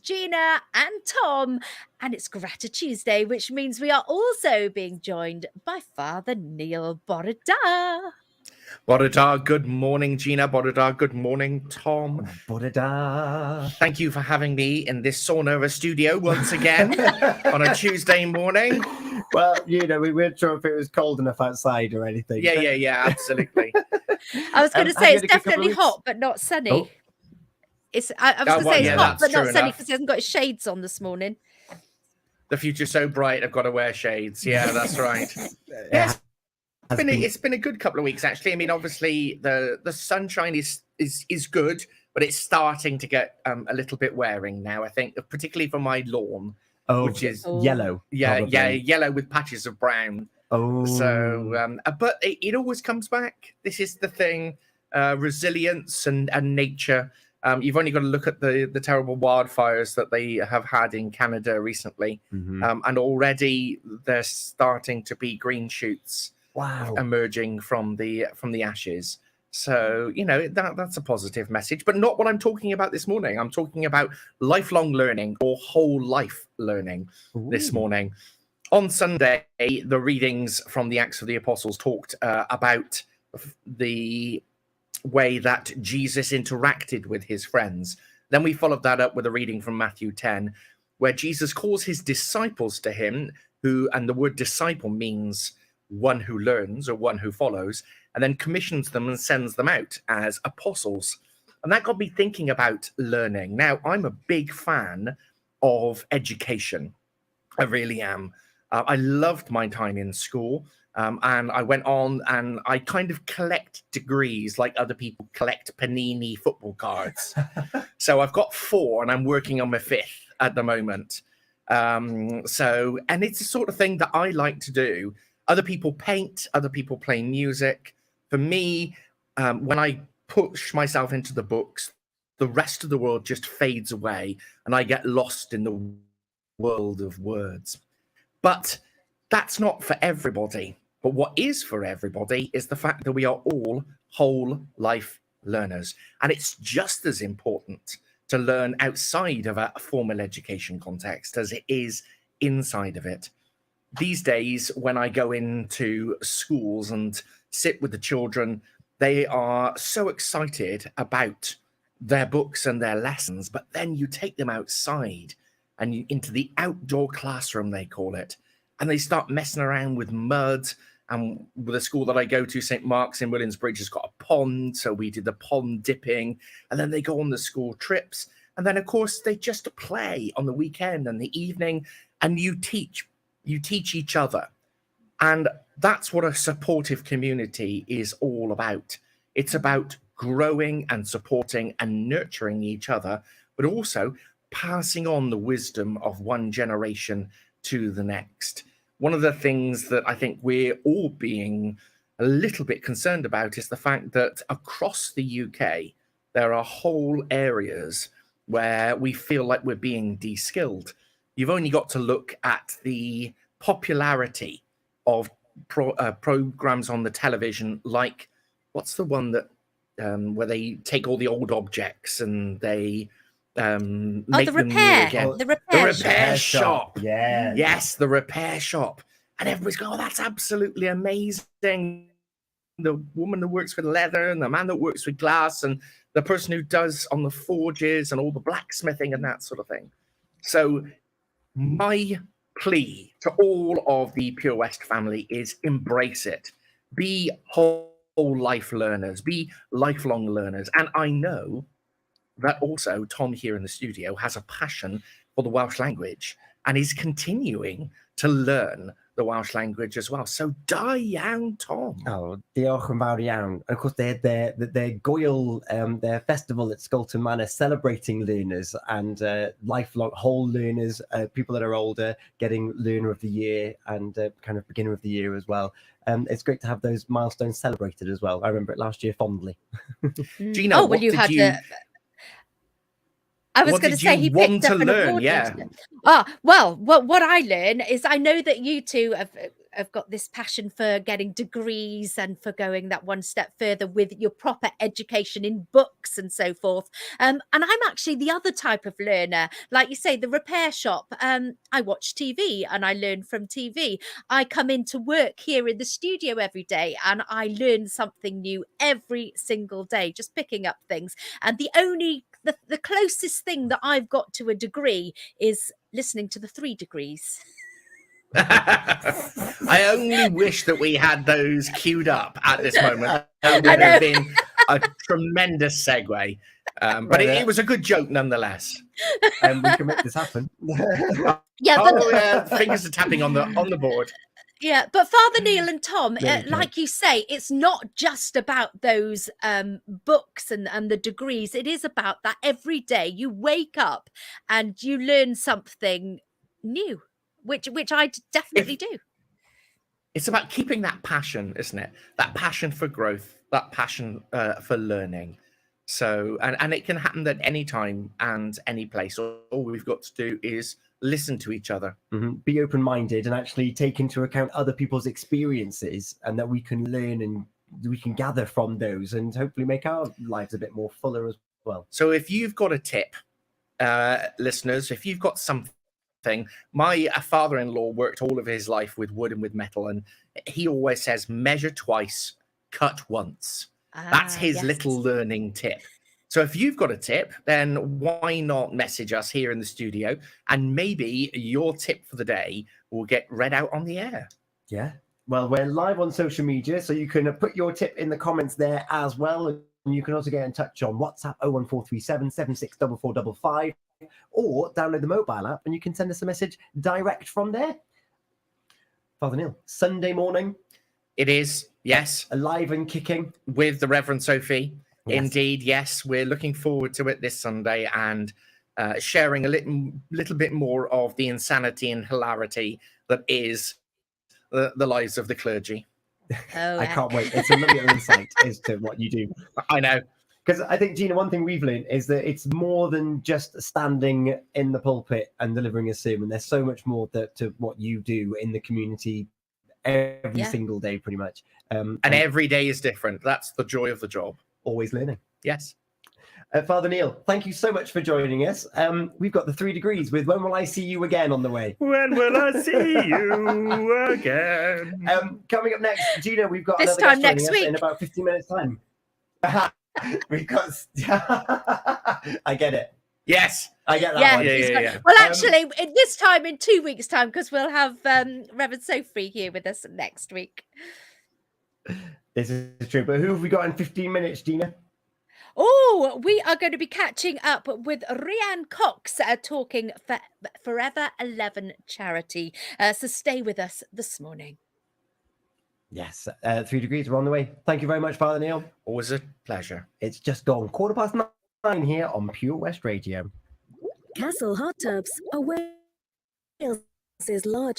Gina and Tom, and it's Grati-Tuesday, which means we are also being joined by Father Neil Borada. Borada, good morning, Gina. Borada, good morning, Tom. Borada. Thank you for having me in this sauna studio once again on a Tuesday morning. Well, we weren't sure if it was cold enough outside or anything. Yeah, absolutely. I was going to say it's definitely hot, but not sunny. Oh. I was going to say it's hot, but not sunny enough. because he hasn't got his shades on this morning. The future's so bright, I've got to wear shades. Yeah, that's right. Yes. It's been a good couple of weeks, actually. I mean, obviously, the sunshine is good, but it's starting to get a little bit wearing now, I think, particularly for my lawn, which is yellow. Yeah, yellow with patches of brown. Oh. So, but it always comes back. This is the thing, resilience and nature. You've only got to look at the terrible wildfires that they have had in Canada recently. Mm-hmm. And already they're starting to be green shoots. Wow. Emerging from the ashes. So, that's a positive message, but not what I'm talking about this morning. I'm talking about lifelong learning or whole life learning this morning. On Sunday, the readings from the Acts of the Apostles talked about the way that Jesus interacted with his friends. Then we followed that up with a reading from Matthew 10, where Jesus calls his disciples to him, and the word disciple means one who learns or one who follows, and then commissions them and sends them out as apostles. And that got me thinking about learning. Now, I'm a big fan of education. I really am. I loved my time in school, and I went on and I kind of collect degrees like other people collect Panini football cards. So I've got 4 and I'm working on my 5th at the moment. And it's the sort of thing that I like to do. Other people paint, other people play music. For me, when I push myself into the books, the rest of the world just fades away and I get lost in the world of words. But that's not for everybody. But what is for everybody is the fact that we are all whole life learners. And it's just as important to learn outside of a formal education context as it is inside of it. These days, when I go into schools and sit with the children, they are so excited about their books and their lessons, but then you take them outside and into the outdoor classroom, they call it, and they start messing around with mud. And with the school that I go to, St. Mark's in Williamsbridge, has got a pond, so we did the pond dipping, and then they go on the school trips. And then, of course, they just play on the weekend and the evening, and you teach each other. And that's what a supportive community is all about. It's about growing and supporting and nurturing each other, but also passing on the wisdom of one generation to the next. One of the things that I think we're all being a little bit concerned about is the fact that across the UK, there are whole areas where we feel like we're being de-skilled. You've only got to look at the popularity of programs on the television, like what's the one that where they take all the old objects and they make them new again? The repair shop. Yeah. Yes, the repair shop. And everybody's going, oh, that's absolutely amazing. The woman that works with leather and the man that works with glass and the person who does on the forges and all the blacksmithing and that sort of thing. So my plea to all of the Pure West family is embrace it. Be whole life learners. Be lifelong learners. And I know that also Tom here in the studio has a passion for the Welsh language and is continuing to learn the Welsh language as well. So da iawn, Tom. Oh, diolch yn fawr iawn. And of course, their Goyle, their festival at Scolton Manor, celebrating learners and lifelong whole learners, people that are older, getting Learner of the Year and kind of Beginner of the Year as well. It's great to have those milestones celebrated as well. I remember it last year fondly. Gina, I was going to say he picked up an award. Yeah. Well, what I learn is I know that you two have have got this passion for getting degrees and for going that one step further with your proper education in books and so forth. And I'm actually the other type of learner, like you say, the repair shop. I watch TV and I learn from TV. I come into work here in the studio every day and I learn something new every single day, just picking up things. And the closest thing that I've got to a degree is listening to the 3 Degrees. I only wish that we had those queued up at this moment. That I would have know. been a tremendous segue. But it was a good joke nonetheless. And we can make this happen. Yeah, but Oh, yeah, fingers are tapping on the board. yeah, but Father Neil and Tom, There we go. like you say, it's not just about those books and the degrees. It is about that every day you wake up and you learn something new, which I definitely do. It's about keeping that passion, isn't it? That passion for growth, that passion for learning. So, and it can happen at any time and any place. All we've got to do is listen to each other. Be open-minded and actually take into account other people's experiences, and that we can learn and we can gather from those and hopefully make our lives a bit more fuller as well. So if you've got a tip, listeners, if you've got something, my father-in-law worked all of his life with wood and with metal, and he always says, measure twice, cut once. That's his little learning tip. So if you've got a tip, then why not message us here in the studio, and maybe your tip for the day will get read out on the air. Yeah. Well, we're live on social media, so you can put your tip in the comments there as well. And you can also get in touch on WhatsApp 01437 764455, or download the mobile app and you can send us a message direct from there. Father Neil, Sunday morning. It is, yes. Alive and kicking. With the Reverend Sophie. Yes. Indeed, yes. We're looking forward to it this Sunday and sharing a little bit more of the insanity and hilarity that is the lives of the clergy. Oh, I can't wait. It's a lovely insight as to what you do. I know. Because I think, Gina, one thing we've learned is that it's more than just standing in the pulpit and delivering a sermon. There's so much more to what you do in the community every single day, pretty much. And every day is different. That's the joy of the job. Always learning. Yes. Father Neil, thank you so much for joining us. We've got the 3 Degrees with When Will I See You Again on the way. When will I see you again? Coming up next, Gina, we've got This another time guest next joining us week. in about 15 minutes' time. We've got... I get it. Yes. I get that Yeah, one. Yeah. Well, actually, this time in 2 weeks' time, because we'll have Reverend Sophie here with us next week. This is true. But who have we got in 15 minutes, Gina? Oh, we are going to be catching up with Rhiann Cox talking for Forever 11 charity. So stay with us this morning. Yes, 3 Degrees are on the way. Thank you very much, Father Neil. Always a pleasure. It's just gone 9:15 here on Pure West Radio. Castle Hot Tubs are Wales's largest